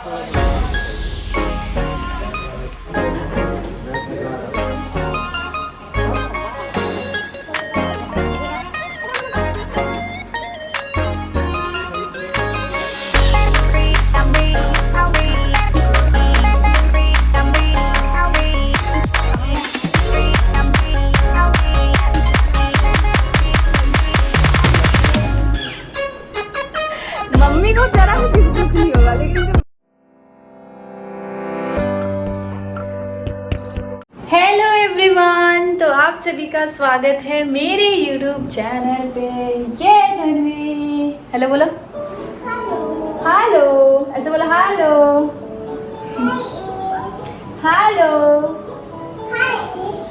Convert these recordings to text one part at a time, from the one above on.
Mummy को जरा भी दुख नहीं होगा, लेकिन हेलो एवरीवन, तो आप सभी का स्वागत है मेरे YouTube चैनल पे। ये धनवी, हेलो बोलो, हेलो, ऐसे बोलो, हेलो हेलो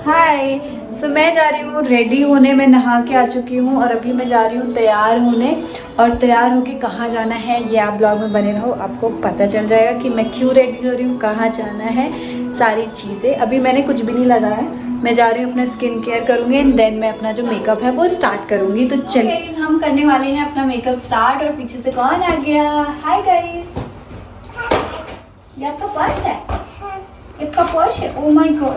हाय। सो मैं जा रही हूँ रेडी होने, मैं नहा के आ चुकी हूँ और अभी मैं जा रही हूँ तैयार होने। और तैयार होके कहाँ जाना है ये आप ब्लॉग में बने रहो, आपको पता चल जाएगा कि मैं क्यों रेडी हो रही हूँ, कहाँ जाना है, सारी चीज़ें। अभी मैंने कुछ भी नहीं लगाया है, मैं जा रही हूँ अपना स्किन केयर करूँगी एंड देन मैं अपना जो मेकअप है वो स्टार्ट करूँगी। तो चलिए हम करने वाले हैं अपना मेकअप स्टार्ट। और पीछे से कौन आ गया? हाय गाइस, ये आपका पर्स है, इसका पर्स है। ओ माय गॉड,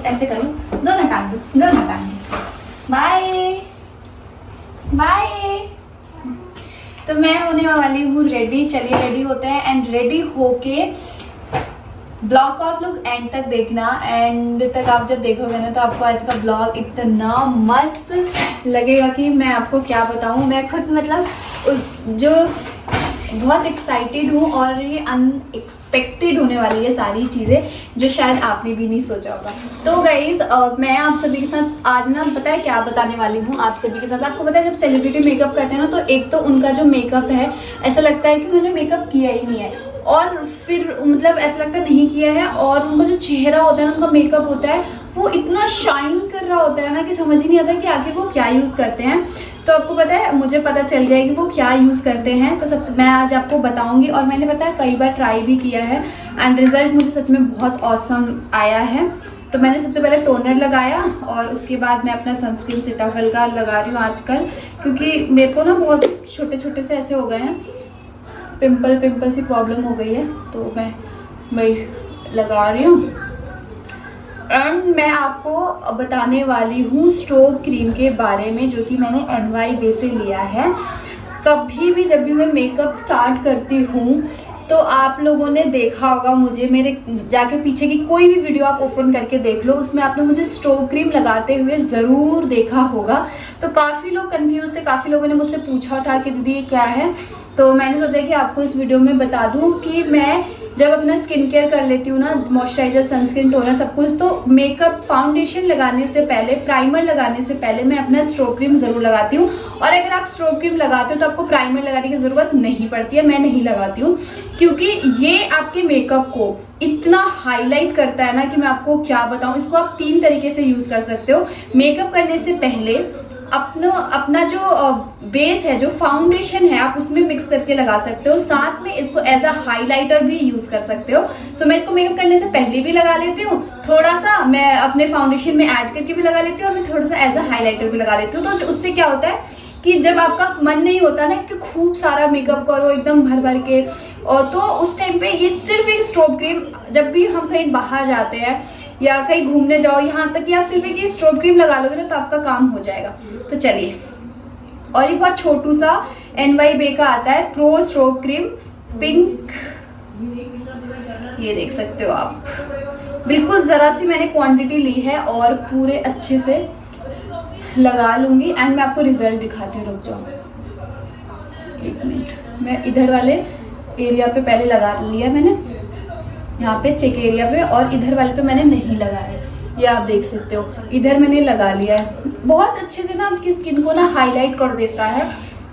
ऐसे करो, दोनों टांग दो, दोनों टांग दो। Bye bye. तो मैं होने वाली हूँ रेडी, चलिए रेडी होते हैं। एंड रेडी होके ब्लॉग को आप लोग एंड तक देखना। एंड तक आप जब देखोगे ना तो आपको आज का ब्लॉग इतना मस्त लगेगा कि मैं आपको क्या बताऊँ। मैं खुद मतलब जो बहुत एक्साइटेड हूँ और ये अनएक्सपेक्टेड होने वाली है सारी चीज़ें, जो शायद आपने भी नहीं सोचा होगा। तो गाइज मैं आप सभी के साथ आज ना पता है क्या बताने वाली हूँ आप सभी के साथ। आपको पता है जब सेलिब्रिटी मेकअप करते हैं ना तो एक तो उनका जो मेकअप है ऐसा लगता है कि उन्होंने मेकअप किया ही नहीं है, और फिर मतलब ऐसा लगता है नहीं किया है। और उनका जो चेहरा होता है ना, उनका मेकअप होता है वो इतना शाइन कर रहा होता है ना कि समझ ही नहीं आता कि आखिर वो क्या यूज़ करते हैं। तो आपको पता है, मुझे पता चल गया कि वो क्या यूज़ करते हैं। तो सबसे मैं आज आपको बताऊंगी। और मैंने पता है कई बार ट्राई भी किया है एंड रिजल्ट मुझे सच में बहुत ऑसम आया है। तो मैंने सबसे पहले टोनर लगाया और उसके बाद मैं अपना सनस्क्रीन सीताफल का लगा रही हूँ आजकल, क्योंकि मेरे को ना बहुत छोटे छोटे से ऐसे हो गए हैं, पिंपल सी प्रॉब्लम हो गई है, तो मैं वही लगा रही हूँ। एंड मैं आपको बताने वाली हूँ स्ट्रोक क्रीम के बारे में, जो कि मैंने NYB से लिया है। कभी भी जब भी मैं मेकअप स्टार्ट करती हूँ तो आप लोगों ने देखा होगा मुझे, मेरे जाके पीछे की कोई भी वीडियो आप ओपन करके देख लो, उसमें आपने मुझे स्ट्रोक क्रीम लगाते हुए ज़रूर देखा होगा। तो काफ़ी लोग कंफ्यूज थे, काफ़ी लोगों ने मुझसे पूछा था कि दीदी ये क्या है। तो मैंने सोचा कि आपको इस वीडियो में बता दूं कि मैं जब अपना स्किन केयर कर लेती हूँ ना, मॉइस्चराइजर, सनस्क्रीन, टोनर, सब कुछ, तो मेकअप फाउंडेशन लगाने से पहले, प्राइमर लगाने से पहले मैं अपना स्ट्रोक क्रीम ज़रूर लगाती हूँ। और अगर आप स्ट्रोक क्रीम लगाते हो तो आपको प्राइमर लगाने की ज़रूरत नहीं पड़ती है, मैं नहीं लगाती हूँ, क्योंकि ये आपके मेकअप को इतना हाईलाइट करता है ना कि मैं आपको क्या बताऊँ। इसको आप 3 तरीके से यूज़ कर सकते हो। मेकअप करने से पहले अपना जो बेस है, जो फाउंडेशन है, आप उसमें मिक्स करके लगा सकते हो। साथ में इसको एज अ हाइलाइटर भी यूज़ कर सकते हो। सो मैं इसको मेकअप करने से पहले भी लगा लेती हूँ, थोड़ा सा मैं अपने फाउंडेशन में ऐड करके भी लगा लेती हूँ, और मैं थोड़ा सा एज अ हाइलाइटर भी लगा लेती हूँ। तो उससे क्या होता है कि जब आपका मन नहीं होता ना कि खूब सारा मेकअप करो एकदम भर भर के, और तो उस टाइम पे ये सिर्फ एक स्ट्रोक क्रीम, जब भी हम कहीं बाहर जाते हैं या कहीं घूमने जाओ, यहाँ तक कि आप सिर्फ एक स्ट्रोक क्रीम लगा लोगे ना तो आपका काम हो जाएगा। तो चलिए, और ये बहुत छोटू सा NYB का आता है प्रो स्ट्रोक क्रीम पिंक, ये देख सकते हो आप। बिल्कुल ज़रा सी मैंने क्वांटिटी ली है और पूरे अच्छे से लगा लूँगी एंड मैं आपको रिजल्ट दिखाती हूँ। रुक जाओ 1 मिनट। मैं इधर वाले एरिया पे पहले लगा लिया मैंने, यहाँ पे चेक एरिया पे, और इधर वाले पे मैंने नहीं लगाया। ये आप देख सकते हो, इधर मैंने लगा लिया है। बहुत अच्छे से ना आपकी स्किन को ना हाईलाइट कर देता है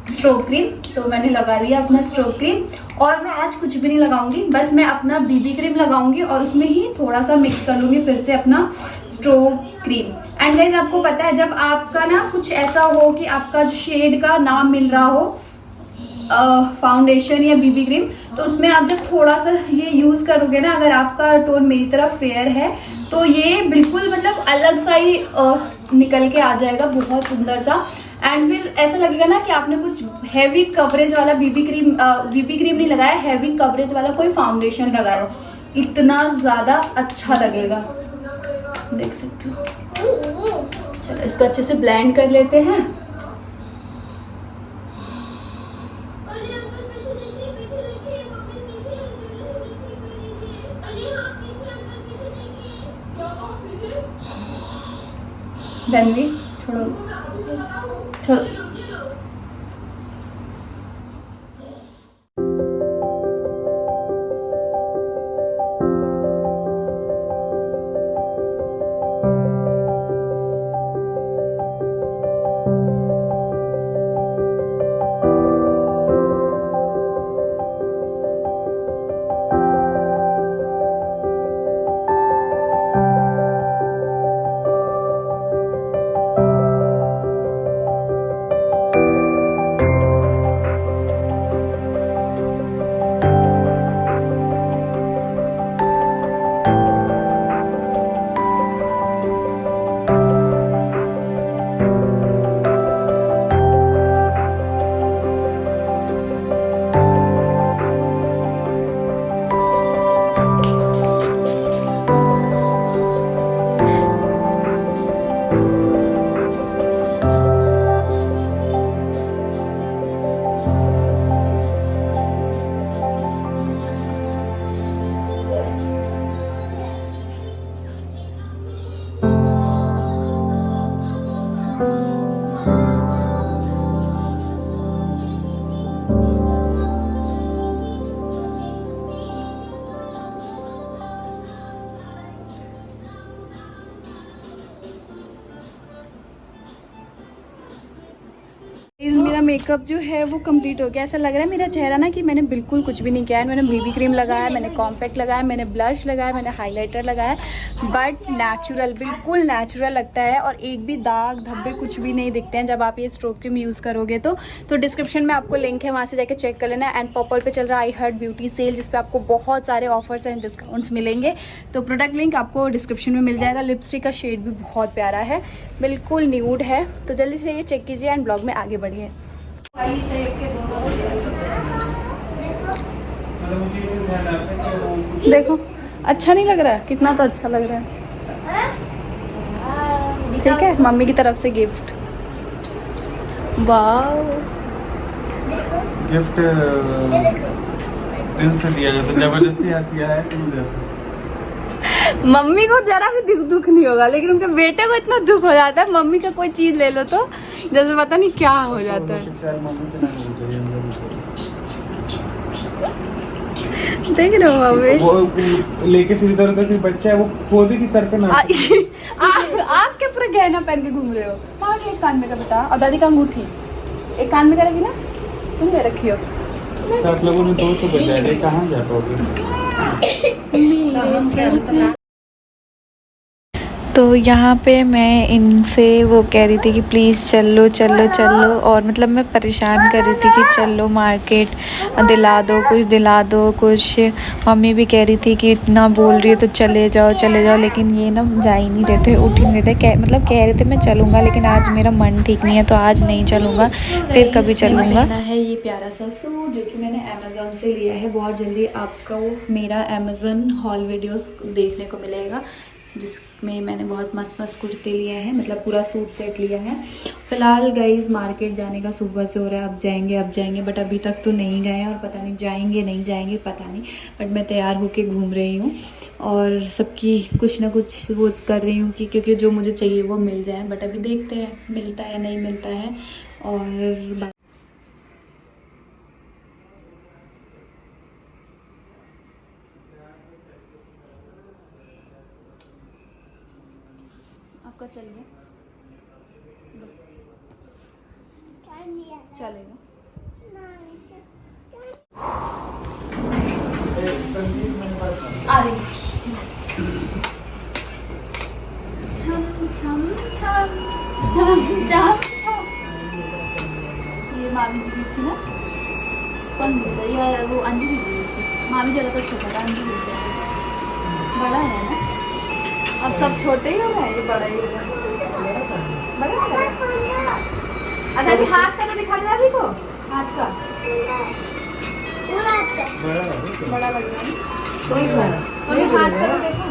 स्ट्रोक क्रीम। तो मैंने लगा लिया अपना स्ट्रोक क्रीम, और मैं आज कुछ भी नहीं लगाऊंगी, बस मैं अपना BB क्रीम लगाऊंगी और उसमें ही थोड़ा सा मिक्स कर लूँगी फिर से अपना स्ट्रोक क्रीम। एंड गाइज आपको पता है, जब आपका ना कुछ ऐसा हो कि आपका जो शेड का नाम मिल रहा हो फाउंडेशन या BB क्रीम, तो उसमें आप जब थोड़ा सा ये यूज़ करोगे ना, अगर आपका टोन मेरी तरफ फेयर है तो ये बिल्कुल मतलब अलग सा ही निकल के आ जाएगा, बहुत सुंदर सा। एंड फिर ऐसा लगेगा ना कि आपने कुछ हैवी कवरेज वाला बीबी क्रीम नहीं लगाया, हैवी कवरेज वाला कोई फाउंडेशन लगाया, इतना ज़्यादा अच्छा लगेगा, देख सकते हो। चलो इसको अच्छे से ब्लेंड कर लेते हैं। रणवी छोड़ो छोड़ो। मेरा मेकअप जो है वो कंप्लीट हो गया। ऐसा लग रहा है मेरा चेहरा ना कि मैंने बिल्कुल कुछ भी नहीं किया है। मैंने बीबी क्रीम लगाया, मैंने कॉम्पैक्ट लगाया, मैंने ब्लश लगाया, मैंने हाइलाइटर लगाया, बट नेचुरल, बिल्कुल नेचुरल लगता है और एक भी दाग धब्बे कुछ भी नहीं दिखते हैं जब आप ये स्ट्रोब क्रीम यूज़ करोगे तो डिस्क्रिप्शन में आपको लिंक है, वहाँ से जाकर चेक कर लेना। एंड पर्पल पे चल रहा आई हर्ट ब्यूटी सेल, जिस पर आपको बहुत सारे ऑफर्स एंड डिस्काउंट्स मिलेंगे, तो प्रोडक्ट लिंक आपको डिस्क्रिप्शन में मिल जाएगा। लिपस्टिक का शेड भी बहुत प्यारा है, बिल्कुल न्यूड है, तो जल्दी से ये चेक कीजिए एंड ब्लॉग में आगे बढ़िए। देखो अच्छा नहीं लग रहा है, कितना तो अच्छा लग रहा है। ठीक है, मम्मी की तरफ से गिफ्ट। वाह, गिफ्ट दिल से दिया जाता, जबरदस्ती हाथ किया है मम्मी को जरा भी दुख नहीं होगा, लेकिन उनके बेटे को इतना दुख हो जाता है। मम्मी का कोई चीज ले लो तो जैसे पता नहीं क्या हो जाता है। देख रहे हो मम्मी, वो लेके फिर इधर उधर बच्चा है, वो पौधे की सर पे ना आप क्या पूरा गहना पहन के घूम रहे हो। कहाँ एक कान में का बेटा, और दादी का अंगूठी एक कान में करेगी ना, तुम ले रखी हो। आप लोगों ने दो तो बजा रहे, कहाँ जा पाओगे मेरे सर पे। तो यहाँ पे मैं इनसे वो कह रही थी कि प्लीज़ चल लो चल लो चल लो, और मतलब मैं परेशान कर रही थी कि चल लो मार्केट, दिला दो कुछ, दिला दो कुछ। मम्मी भी कह रही थी कि इतना बोल रही है तो चले जाओ चले जाओ, लेकिन ये ना जा ही नहीं रहे थे, उठ ही नहीं रहे थे। मतलब कह रहे थे मैं चलूँगा, लेकिन आज मेरा मन ठीक नहीं है तो आज नहीं चलूँगा, फिर कभी चलूँगा। है ये प्यारा सा सूट जो कि मैंने अमेज़ोन से लिया है। बहुत जल्दी आपको मेरा अमेज़ोन हॉल वीडियो देखने को मिलेगा, जिसमें मैंने बहुत मस्त मस्त कुर्ते लिए हैं, मतलब पूरा सूट सेट लिया है। फ़िलहाल गाइज़ मार्केट जाने का सुबह से हो रहा है, अब जाएंगे, बट अभी तक तो नहीं गए हैं और पता नहीं जाएंगे नहीं जाएंगे पता नहीं। बट मैं तैयार होके घूम रही हूँ और सबकी कुछ ना कुछ वो कर रही हूँ कि क्योंकि जो मुझे चाहिए वो मिल जाए, बट अभी देखते हैं मिलता है नहीं मिलता है। और आपका चलिए चलेगा। अरे छम छम छम छम छम छम, ये मामी जी थी ना, कौन सी थी ये, वो अंजलि थी। मामी जगह तो छोटा था, अंजलि बड़ा है ना, अब सब छोटे ही हो गए, ये बड़ा ही हो गया, बड़ा है। अच्छा अभी हाथ का तो दिखा दे अभी को हाथ का बड़ा लग रहा है अभी हाथ का तो देखो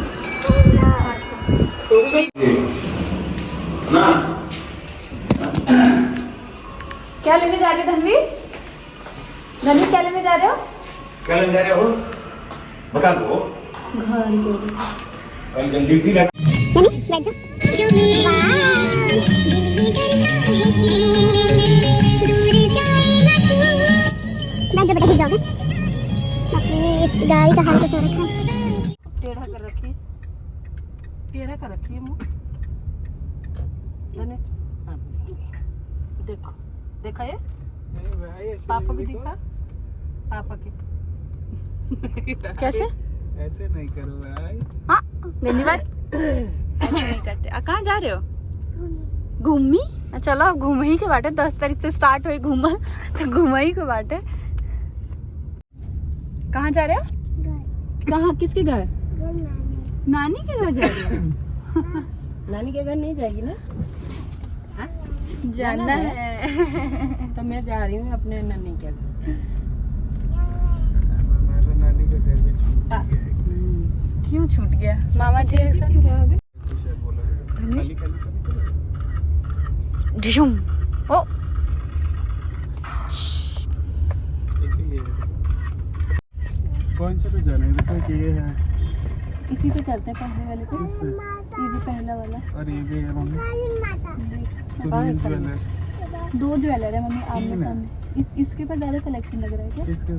क्या लेने जा रहे हो धनवीर? धनवीर क्या लेने जा रहे हो? क्या लेने जा रहे हो बता दो। घर के और जल्दी भी लग गाड़ी का हाल कैसा रखा टेढ़ा कर रखिए मुँह धने हाँ देखो देखा ये पापा को दिखा पापा के कैसे? ऐसे नहीं करो भाई। हाँ धन्यवाद ऐसे नहीं करते। कहाँ जा रहे हो? घूमी? चलो घूम ही के बाटे 10 तारीख से स्टार्ट हुई घूमल तो घूम ही के बाटे। कहाँ जा रहे हो? कहाँ किसके घर? नानी के घर जा रहे हो? नानी के घर नहीं जाएगी ना? जाना है तो मैं जा रही हूँ अपने नानी के घर। हमारा नानी का घर भी छूट गया है। क्यों छूट गया? मामा जी के साथ कुछ बोला खाली खाली झुम ओ कौन सा पे जाना है? देखो कि ये है इसी पे चलते हैं पहले वाले पे। इस पे ये जो पहला वाला और ये भी है मम्मी देख, सुनील ज्वेलर। 2 ज्वेलर है मम्मी आमने तीन है। सामने। इसके ऊपर ज्यादा कलेक्शन लग रहा है क्या? इसके ये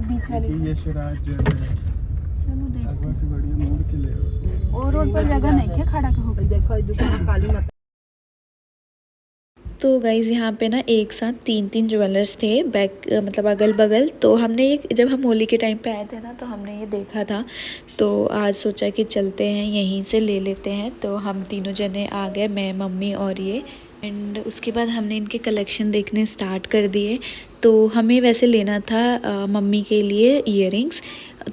बीच वाले ये शिराज ज्वेलर है। चलो देखते आगवा से बढ़िया मोड़ के ले आओ। हैं। और रोड पर जगह नहीं क्या खड़ा होकर? देखो ये दुकान काली माता तो गाइज़ यहाँ पे ना एक साथ 3 ज्वेलर्स थे बैक मतलब अगल बगल। तो हमने ये जब हम होली के टाइम पे आए थे ना तो हमने ये देखा था। तो आज सोचा कि चलते हैं यहीं से ले लेते हैं। तो हम तीनों जने आ गए, मैं मम्मी और ये। एंड उसके बाद हमने इनके कलेक्शन देखने स्टार्ट कर दिए। तो हमें वैसे लेना था मम्मी के लिए इयररिंग्स।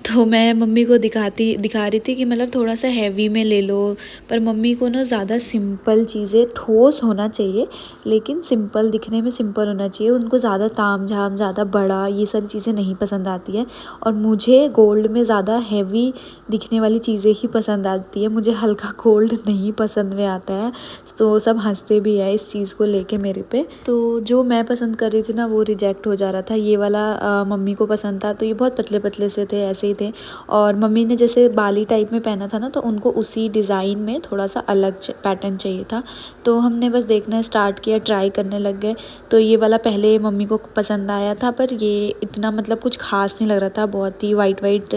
तो मैं मम्मी को दिखा रही थी कि मतलब थोड़ा सा हैवी में ले लो, पर मम्मी को ना ज़्यादा सिंपल चीज़ें, ठोस होना चाहिए लेकिन सिंपल दिखने में सिंपल होना चाहिए। उनको ज़्यादा ताम झाम, ज़्यादा बड़ा, ये सारी चीज़ें नहीं पसंद आती है। और मुझे गोल्ड में ज़्यादा हैवी दिखने वाली चीज़ें ही पसंद आती है, मुझे हल्का गोल्ड नहीं पसंद में आता है। तो सब हंसते भी है इस चीज़ को लेके मेरे पे। तो जो मैं पसंद कर रही थी ना वो रिजेक्ट हो जा रहा था। ये वाला मम्मी को पसंद था, तो ये बहुत पतले पतले से थे, ऐसे ही थे। और मम्मी ने जैसे बाली टाइप में पहना था ना तो उनको उसी डिज़ाइन में थोड़ा सा अलग पैटर्न चाहिए था। तो हमने बस देखना स्टार्ट किया, ट्राई करने लग गए। तो ये वाला पहले मम्मी को पसंद आया था, पर ये इतना मतलब कुछ खास नहीं लग रहा था, बहुत ही वाइट वाइट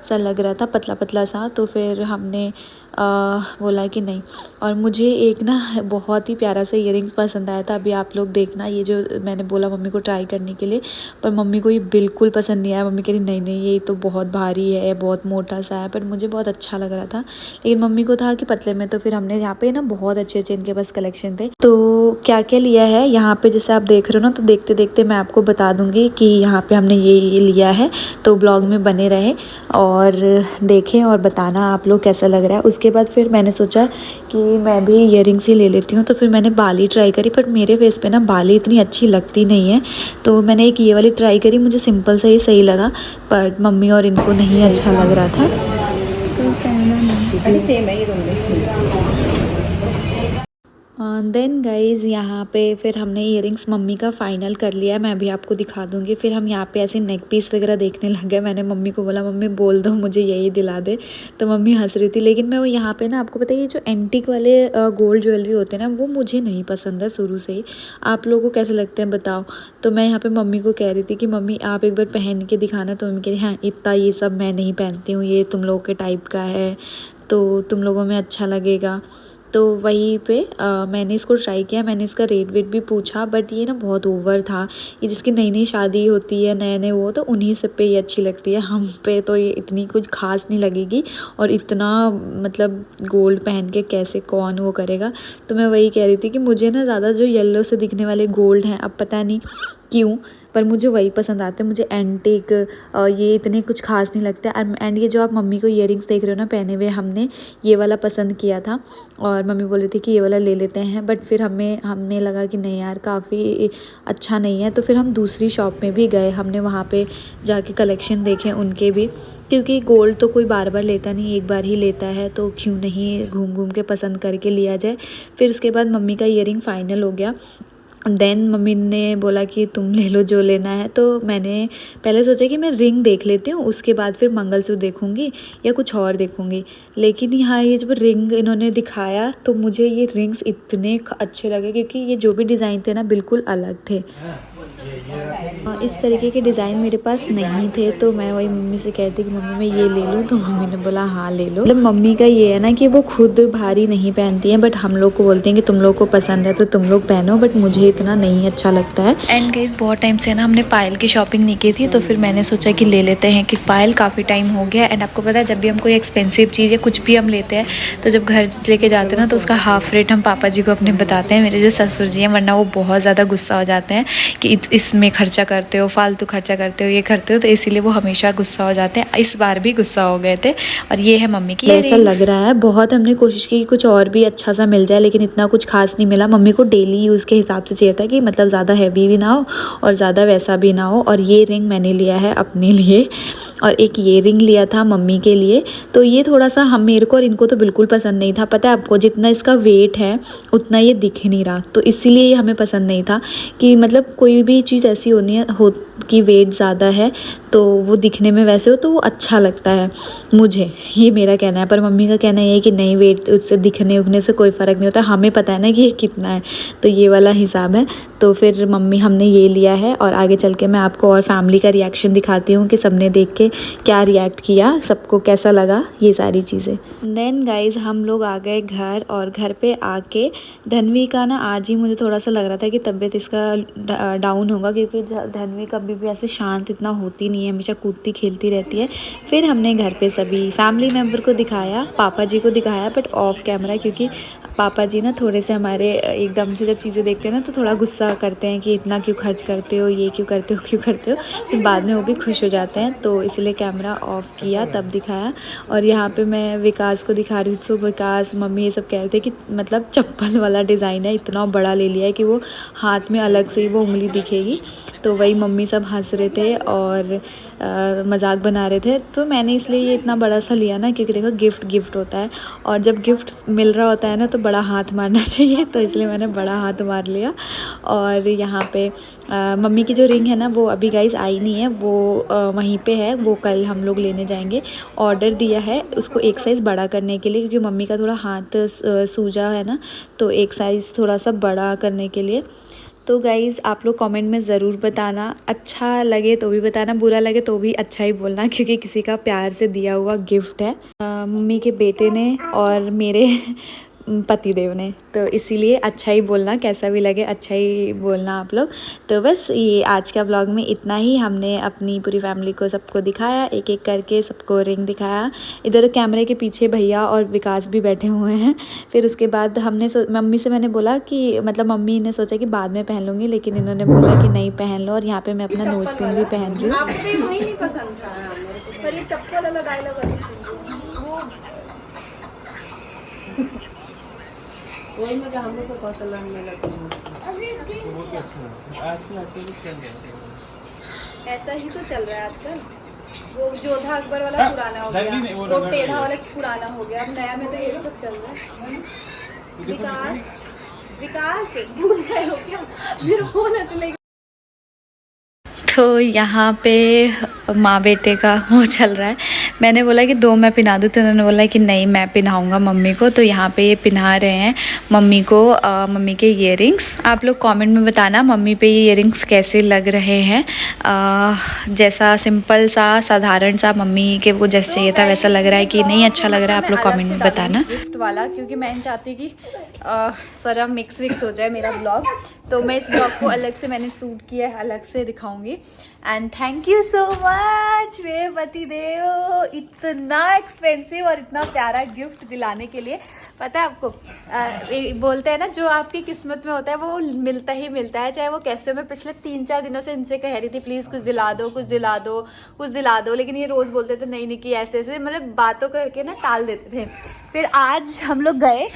सा लग रहा था, पतला पतला सा। तो फिर हमने बोला कि नहीं। और मुझे एक ना बहुत ही प्यारा सा इयररिंग्स पसंद आया था, अभी आप लोग देखना। ये जो मैंने बोला मम्मी को ट्राई करने के लिए, पर मम्मी को ये बिल्कुल पसंद नहीं आया। मम्मी कह रही नहीं नहीं ये तो बहुत भारी है, बहुत मोटा सा है, पर मुझे बहुत अच्छा लग रहा था। लेकिन मम्मी को था कि पतले में। तो फिर हमने यहाँ पे ना बहुत अच्छे अच्छे इनके पास कलेक्शन थे। तो क्या क्या लिया है यहाँ पे जैसे आप देख रहे हो ना, तो देखते देखते मैं आपको बता दूँगी कि यहाँ पर हमने ये लिया है। तो ब्लॉग में बने रहे और देखें और बताना आप लोग कैसा लग रहा है। उसके बाद फिर मैंने सोचा कि मैं भी इयररिंग्स ही ले लेती हूँ। तो फिर मैंने बाली ट्राई करी, पर मेरे फेस पे ना बाली इतनी अच्छी लगती नहीं है। तो मैंने एक ये वाली ट्राई करी, मुझे सिंपल सा ही सही लगा, पर मम्मी और इनको नहीं अच्छा लग रहा था। सेम है ये दोनों। देन गाइज़ यहाँ पे फिर हमने इयररिंग्स मम्मी का फ़ाइनल कर लिया है, मैं अभी आपको दिखा दूँगी। फिर हम यहाँ पे ऐसे नेक पीस वगैरह देखने लग गए। मैंने मम्मी को बोला मम्मी बोल दो मुझे यही दिला दे, तो मम्मी हंस रही थी। लेकिन मैं वो यहाँ पे ना आपको पता है ये जो एंटीक वाले गोल्ड ज्वेलरी होते हैं ना वो मुझे नहीं पसंद है शुरू से ही। आप लोगों को कैसे लगते हैं बताओ। तो मैं यहाँ पर मम्मी को कह रही थी कि मम्मी आप एक बार पहन के दिखाना। तो मम्मी कह रही हाँ इतना ये सब मैं नहीं पहनती हूँ, ये तुम लोगों के टाइप का है तो तुम लोगों में अच्छा लगेगा। तो वहीं पे मैंने इसको ट्राई किया, मैंने इसका रेट वेट भी पूछा, बट ये ना बहुत ओवर था। ये जिसकी नई नई शादी होती है, नए नए वो, तो उन्हीं सब पे ये अच्छी लगती है, हम पे तो ये इतनी कुछ खास नहीं लगेगी। और इतना मतलब गोल्ड पहन के कैसे कौन वो करेगा। तो मैं वही कह रही थी कि मुझे ना ज़्यादा जो येलो से दिखने वाले गोल्ड हैं, अब पता नहीं क्यों पर मुझे वही पसंद आते हैं। मुझे एंटीक ये इतने कुछ खास नहीं लगते। एंड ये जो आप मम्मी को ईयरिंग्स देख रहे हो ना पहने हुए, हमने ये वाला पसंद किया था और मम्मी बोल रही थी कि ये वाला ले लेते हैं, बट फिर हमें लगा कि नहीं यार काफ़ी अच्छा नहीं है, तो फिर हम दूसरी शॉप में भी गए। हमने वहाँ पे जाके कलेक्शन देखे उनके भी, क्योंकि गोल्ड तो कोई बार बार लेता नहीं, एक बार ही लेता है, तो क्यों नहीं घूम घूम के पसंद करके लिया जाए। फिर उसके बाद मम्मी का ईयरिंग फ़ाइनल हो गया। देन मम्मी ने बोला कि तुम ले लो जो लेना है, तो मैंने पहले सोचा कि मैं रिंग देख लेती हूँ, उसके बाद फिर मंगलसूत्र देखूँगी या कुछ और देखूँगी। लेकिन यहाँ ये जब रिंग इन्होंने दिखाया तो मुझे ये रिंग्स इतने अच्छे लगे, क्योंकि ये जो भी डिज़ाइन थे ना बिल्कुल अलग थे। इस तरीके के डिज़ाइन मेरे पास नहीं थे, तो मैं वही मम्मी से कहती कि मम्मी मैं ये ले लूँ, तो मम्मी ने बोला हाँ ले लो। मतलब मम्मी का ये है ना कि वो खुद भारी नहीं पहनती हैं, बट हम लोग को बोलती हैं कि तुम लोग को पसंद है तो तुम लोग पहनो, बट मुझे इतना नहीं अच्छा लगता है। एंड गाइस बहुत टाइम से ना हमने पायल की शॉपिंग नहीं की थी, तो फिर मैंने सोचा कि ले लेते हैं कि पायल काफ़ी टाइम हो गया। एंड आपको पता है जब भी हम कोई एक्सपेंसिव चीज़ या कुछ भी हम लेते हैं तो जब घर लेके जाते हैं ना तो उसका हाफ़ रेट हम पापा जी को अपने बताते हैं, मेरे जो ससुर जी हैं, वरना वो बहुत ज़्यादा गुस्सा हो जाते हैं कि इसमें खर्चा करते हो, फालतू खर्चा करते हो, ये करते हो, तो इसीलिए वो हमेशा गुस्सा हो जाते हैं। इस बार भी गुस्सा हो गए थे। और ये है मम्मी की, ऐसा लग रहा है बहुत हमने कोशिश की कि कुछ और भी अच्छा सा मिल जाए, लेकिन इतना कुछ खास नहीं मिला। मम्मी को डेली यूज़ के हिसाब से चाहिए था कि मतलब ज़्यादा हैवी भी ना हो और ज़्यादा वैसा भी ना हो। और ये रिंग मैंने लिया है अपने लिए और एक ये रिंग लिया था मम्मी के लिए। तो ये थोड़ा सा मेरे को और इनको तो बिल्कुल पसंद नहीं था। पता है आपको जितना इसका वेट है उतना ये दिख नहीं रहा, तो इसीलिए हमें पसंद नहीं था। कि मतलब कोई भी चीज़ ऐसी होनी है कि वेट ज़्यादा है तो वो दिखने में वैसे हो तो वो अच्छा लगता है, मुझे ये मेरा कहना है। पर मम्मी का कहना ये है कि नहीं, वेट उससे दिखने उखने से कोई फ़र्क नहीं होता, हमें पता है ना कि ये कितना है, तो ये वाला हिसाब है। तो फिर मम्मी हमने ये लिया है और आगे चल के मैं आपको और फैमिली का रिएक्शन दिखाती हूँ कि सबने देख के क्या रिएक्ट किया, सबको कैसा लगा ये सारी चीज़ें। देन गाइज़ हम लोग आ गए घर, और घर पे आके धन्वी का ना आज ही मुझे थोड़ा सा लग रहा था कि तबीयत इसका डाउन होगा, क्योंकि धन्वी कभी भी ऐसे शांत इतना होती नहीं है, हमेशा कूदती खेलती रहती है। फिर हमने घर पे सभी फैमिली मेम्बर को दिखाया, पापा जी को दिखाया, बट ऑफ कैमरा, क्योंकि पापा जी ना थोड़े से हमारे एकदम से जब चीज़ें देखते हैं ना तो थोड़ा गुस्सा करते हैं कि इतना क्यों खर्च करते हो, ये क्यों करते हो, क्यों करते हो। फिर बाद में वो भी खुश हो जाते हैं, तो इसलिए कैमरा ऑफ किया तब दिखाया। और यहाँ पे मैं विकास को दिखा रही थी, तो विकास मम्मी ये सब कह रहे थे कि मतलब चप्पल वाला डिज़ाइन है, इतना बड़ा ले लिया है कि वो हाथ में अलग से ही वो उंगली दिखेगी। तो वही मम्मी सब हंस रहे थे और मजाक बना रहे थे। तो मैंने इसलिए ये इतना बड़ा सा लिया ना, क्योंकि देखो गिफ्ट होता है, और जब गिफ्ट मिल रहा होता है ना तो बड़ा हाथ मारना चाहिए, तो इसलिए मैंने बड़ा हाथ मार लिया। और यहाँ पे मम्मी की जो रिंग है ना वो अभी गाइस आई नहीं है, वो वहीं पे है, वो कल हम लोग लेने जाएंगे। ऑर्डर दिया है उसको एक साइज़ बड़ा करने के लिए, क्योंकि मम्मी का थोड़ा हाथ सूजा है ना, तो एक साइज़ थोड़ा सा बड़ा करने के लिए। तो गाइज़ आप लोग कमेंट में ज़रूर बताना, अच्छा लगे तो भी बताना, बुरा लगे तो भी अच्छा ही बोलना, क्योंकि किसी का प्यार से दिया हुआ गिफ्ट है मम्मी के बेटे ने और मेरे पतिदेव ने, तो इसीलिए अच्छा ही बोलना, कैसा भी लगे अच्छा ही बोलना आप लोग। तो बस ये आज का व्लॉग में इतना ही। हमने अपनी पूरी फैमिली को सबको दिखाया, एक एक करके सबको रिंग दिखाया। इधर कैमरे के पीछे भैया और विकास भी बैठे हुए हैं। फिर उसके बाद हमने मम्मी से मैंने बोला कि मतलब मम्मी ने सोचा कि बाद में पहन लूँगी, लेकिन इन्होंने बोला कि नहीं पहन लो। और यहाँ पर मैं अपना नोज पिन भी पहन रही हूँ। वही में हम लोग को कौशल में लगता है। ऐसा ही तो चल रहा है आजकल। वो जोधा अकबर वाला पुराना हो गया, वो टेढ़ा वाला पुराना हो गया, अब नया में तो ये सब चल रहा है। विकास भूल गए हो क्या? मेरे फोन ऐसे। तो यहाँ पे माँ बेटे का वो चल रहा है। मैंने बोला कि 2 मैं पिना दूँ, तो उन्होंने बोला कि नहीं मैं पिनाऊँगा मम्मी को। तो यहाँ पे ये पिना रहे हैं मम्मी को मम्मी के ईयरिंग्स। आप लोग कमेंट में बताना मम्मी पे ये ईयरिंग्स कैसे लग रहे हैं। जैसा सिंपल सा साधारण सा मम्मी के वो जैसे चाहिए था वैसा लग रहा है कि नहीं अच्छा लग रहा है, आप लोग कमेंट में बताना। गिफ्ट वाला, क्योंकि मैं नहीं चाहती कि सारा मिक्स हो जाए मेरा ब्लॉग, तो मैं इस ब्लॉग को अलग से मैंने शूट किया है, अलग से दिखाऊंगी। And thank you so much मेरे पति देव, इतना एक्सपेंसिव और इतना प्यारा गिफ्ट दिलाने के लिए। पता है आपको, बोलते हैं ना जो आपकी किस्मत में होता है वो मिलता ही मिलता है, चाहे वो कैसे। मैं पिछले 3-4 दिनों से इनसे कह रही थी प्लीज़ कुछ दिला दो, कुछ दिला दो, कुछ दिला दो, लेकिन ये रोज़ बोलते थे नहीं निकी ऐसे ऐसे, मतलब बातों करके ना टाल देते थे। फिर आज हम लोग गए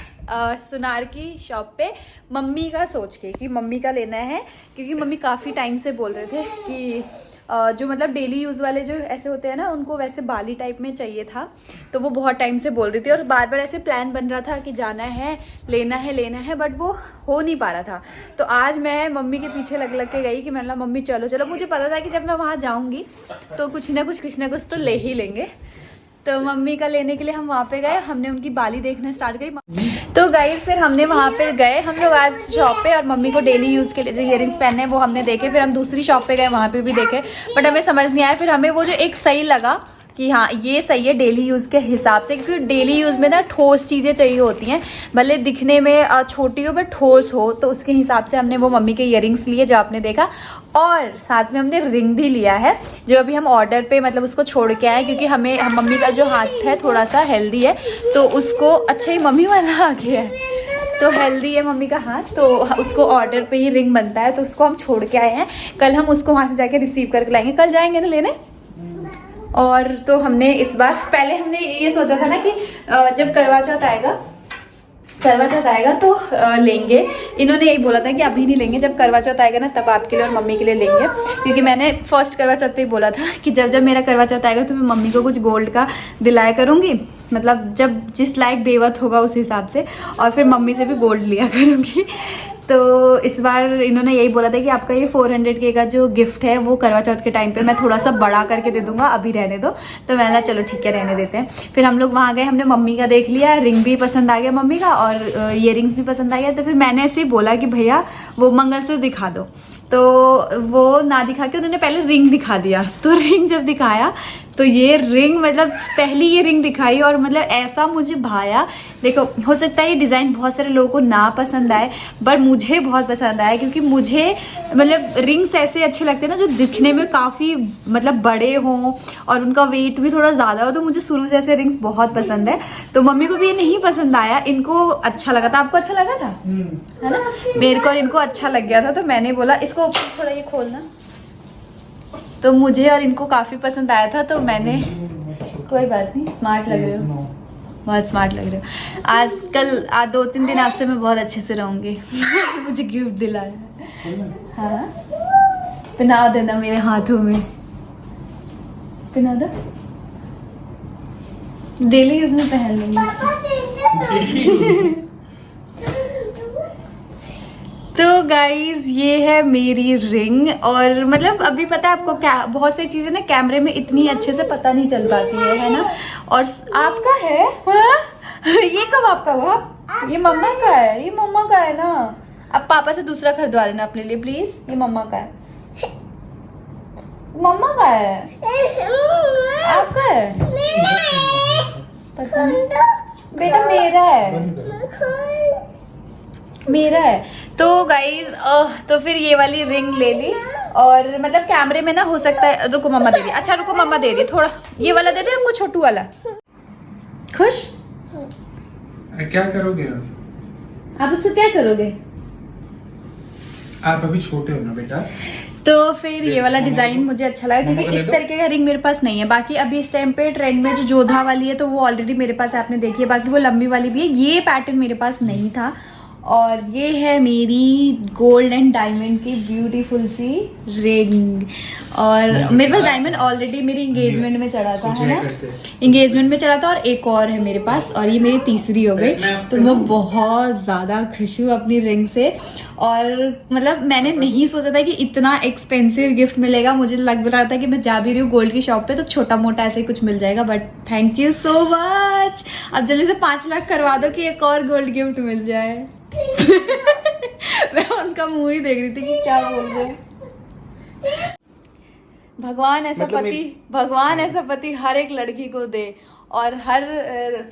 सुनार की शॉप पे मम्मी का सोच के कि मम्मी का लेना है, क्योंकि मम्मी काफ़ी टाइम से बोल रहे थे कि जो मतलब डेली यूज़ वाले जो ऐसे होते हैं ना उनको वैसे बाली टाइप में चाहिए था। तो वो बहुत टाइम से बोल रही थी और बार बार ऐसे प्लान बन रहा था कि जाना है लेना है, बट वो हो नहीं पा रहा था। तो आज मैं मम्मी के पीछे लग के गई कि मतलब मम्मी चलो चलो। मुझे पता था कि जब मैं वहाँ जाऊँगी तो कुछ ना कुछ तो ले ही लेंगे। तो मम्मी का लेने के लिए हम वहाँ पे गए, हमने उनकी बाली देखना स्टार्ट करी। तो गाइस फिर हमने वहाँ पे गए हम लोग आज शॉप पे, और मम्मी को डेली यूज़ के लिए जो इयरिंग्स पहनने हैं वो हमने देखे। फिर हम दूसरी शॉप पे गए, वहाँ पे भी देखे, बट हमें समझ नहीं आया। फिर हमें वो जो एक सही लगा कि हाँ ये सही है डेली यूज़ के हिसाब से, क्योंकि डेली यूज़ में ना ठोस चीज़ें चाहिए होती हैं, भले दिखने में छोटी हो बट ठोस हो। तो उसके हिसाब से हमने वो मम्मी के इयरिंग्स लिए जो आपने देखा, और साथ में हमने रिंग भी लिया है जो अभी हम ऑर्डर पे मतलब उसको छोड़ के आए, क्योंकि हम मम्मी का जो हाथ है थोड़ा सा हेल्दी है तो उसको, अच्छा ही मम्मी वाला आ गया है तो हेल्दी है मम्मी का हाथ, तो उसको ऑर्डर पे ही रिंग बनता है, तो उसको हम छोड़ के आए हैं। कल हम उसको वहाँ से जाके रिसीव करके लाएंगे, कल जाएंगे ना लेने। और तो हमने इस बार, पहले हमने ये सोचा था ना कि जब करवा चौथ आएगा तो लेंगे। इन्होंने यही बोला था कि अभी नहीं लेंगे, जब करवा चौथ आएगा ना तब आपके लिए और मम्मी के लिए लेंगे, क्योंकि मैंने फर्स्ट करवा चौथ पे ही बोला था कि जब मेरा करवा चौथ आएगा तो मैं मम्मी को कुछ गोल्ड का दिलाया करूँगी, मतलब जब जिस लाइक बेवत होगा उस हिसाब से, और फिर मम्मी से भी गोल्ड लिया करूँगी। तो इस बार इन्होंने यही बोला था कि आपका ये 400K का जो गिफ्ट है वो करवा चौथ के टाइम पे मैं थोड़ा सा बड़ा करके दे दूंगा, अभी रहने दो। तो मैंने चलो ठीक है रहने देते हैं। फिर हम लोग वहाँ गए, हमने मम्मी का देख लिया, रिंग भी पसंद आ गया मम्मी का और इयरिंग्स भी पसंद आ गया। तो फिर मैंने ऐसे ही बोला कि भैया वो मंगलसूत्र दिखा दो, तो वो ना दिखा के उन्होंने पहले रिंग दिखा दिया। तो रिंग जब दिखाया तो ये रिंग, मतलब पहली ये रिंग दिखाई और मतलब ऐसा मुझे भाया। देखो हो सकता है ये डिज़ाइन बहुत सारे लोगों को ना पसंद आए, बट मुझे बहुत पसंद आया, क्योंकि मुझे मतलब रिंग्स ऐसे अच्छे लगते हैं ना जो दिखने में काफ़ी मतलब बड़े हों और उनका वेट भी थोड़ा ज़्यादा हो। तो मुझे शुरू से ऐसे रिंग्स बहुत पसंद है। तो मम्मी को भी ये नहीं पसंद आया, इनको अच्छा लगा था। आपको अच्छा लगा था है ना? मेरे को और इनको अच्छा लग गया था, तो मैंने बोला इसको थोड़ा ये खोलना। तो मुझे और इनको काफ़ी पसंद आया था, तो मैंने, कोई बात नहीं, स्मार्ट लग रहे हो, बहुत स्मार्ट लग रहे हो। आजकल 2-3 दिन आपसे मैं बहुत अच्छे से रहूँगी। मुझे गिफ्ट दिलाया, हाँ पहना देना मेरे हाथों में, पहना दो, डेली यूज में पहन लूँगी। तो गाइज ये है मेरी रिंग, और मतलब अभी पता है आपको क्या, बहुत सारी चीज़ें ना कैमरे में इतनी अच्छे से पता नहीं चल पाती है ना। और आपका है ये कब आपका हुआ? ये मम्मा का है, ये मम्मा का है ना। अब पापा से दूसरा खरीदवा लेना अपने लिए प्लीज, ये मम्मा का है, मम्मा का है, आपका है पता नहीं बेटा, मेरा है। तो गाइज तो फिर ये वाली रिंग ले ली, और मतलब कैमरे में ना हो सकता है, रुको मम्मा दे दी, अच्छा रुको मम्मा दे दी, थोड़ा ये वाला दे दे हमको, छोटू वाला। खुश? क्या करोगे आप उसको क्या करोगे? आप अभी छोटे हो ना बेटा। तो फिर ये वाला डिजाइन मुझे अच्छा लगा, क्योंकि इस तरीके का रिंग मेरे पास नहीं है। बाकी अभी इस टाइम पे ट्रेंड में जो जोधा वाली है तो वो ऑलरेडी मेरे पास आपने देखी है, बाकी वो लंबी वाली भी है, ये पैटर्न मेरे पास नहीं था। और ये है मेरी गोल्ड एंड डायमंड की ब्यूटीफुल सी रिंग, और मेरे पास डायमंड ऑलरेडी मेरी एंगेजमेंट में चढ़ा था, है ना, एंगेजमेंट में चढ़ा था, और एक और है मेरे पास, और ये मेरी तीसरी हो गई। तो मैं बहुत ज़्यादा खुश हूँ अपनी रिंग से। और मतलब मैंने नहीं सोचा था कि इतना एक्सपेंसिव गिफ्ट मिलेगा, मुझे लग रहा था कि मैं जा भी रही हूँ गोल्ड की शॉप पे तो छोटा मोटा ऐसे कुछ मिल जाएगा, but thank you so much. अब जल्दी से 5 लाख करवा दो कि एक और गोल्ड गिफ्ट मिल जाए। मैं उनका मुंह ही देख रही थी कि क्या बोल रहे हैं। भगवान ऐसा मतलब पति, भगवान ऐसा पति हर एक लड़की को दे, और हर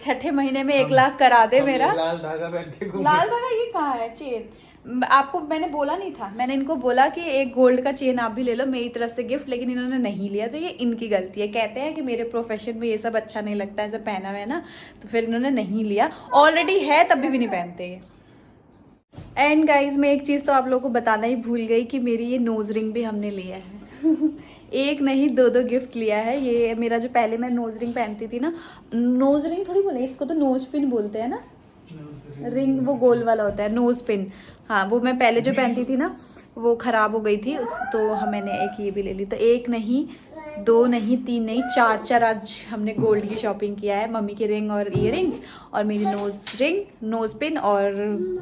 6ठे महीने में 1 लाख करा दे मेरा। लाल धागा पहन के घूम, लाल धागा ये कहाँ है? चेन आपको मैंने बोला नहीं था, मैंने इनको बोला कि एक गोल्ड का चेन आप भी ले लो मेरी तरफ से गिफ्ट, लेकिन इन्होंने नहीं लिया, तो ये इनकी गलती है। कहते हैं कि मेरे प्रोफेशन में ये सब अच्छा नहीं लगता ऐसा पहना हुआ है ना, तो फिर इन्होंने नहीं लिया। ऑलरेडी है तभी भी नहीं पहनते ये। एंड गाइज मैं एक चीज़ तो आप लोगों को बताना ही भूल गई कि मेरी ये नोज रिंग भी हमने लिया है। एक नहीं दो गिफ्ट लिया है। ये मेरा जो पहले मैं नोज रिंग पहनती थी ना, नोज रिंग थोड़ी बोले इसको, तो नोज पिन बोलते हैं ना, रिंग वो गोल वाला होता है, नोज पिन। हाँ, वो मैं पहले जो पहनती थी ना वो ख़राब हो गई थी, तो मैंने एक ये भी ले ली। तो एक नहीं, दो नहीं, तीन नहीं, चार आज हमने गोल्ड की शॉपिंग किया है। मम्मी की रिंग और इयररिंग्स, और मेरी नोज रिंग, नोज पिन और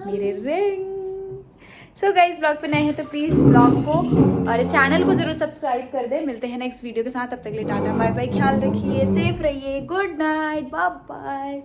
मेरे रिंग। सो गाइज, ब्लॉग पे नए हैं तो प्लीज़ ब्लॉग को और चैनल को ज़रूर सब्सक्राइब कर दे। मिलते हैं नेक्स्ट वीडियो के साथ, तब तक के लिए टाटा बाय बाय, ख्याल रखिए, सेफ रहिए, गुड नाइट, बाय बाय।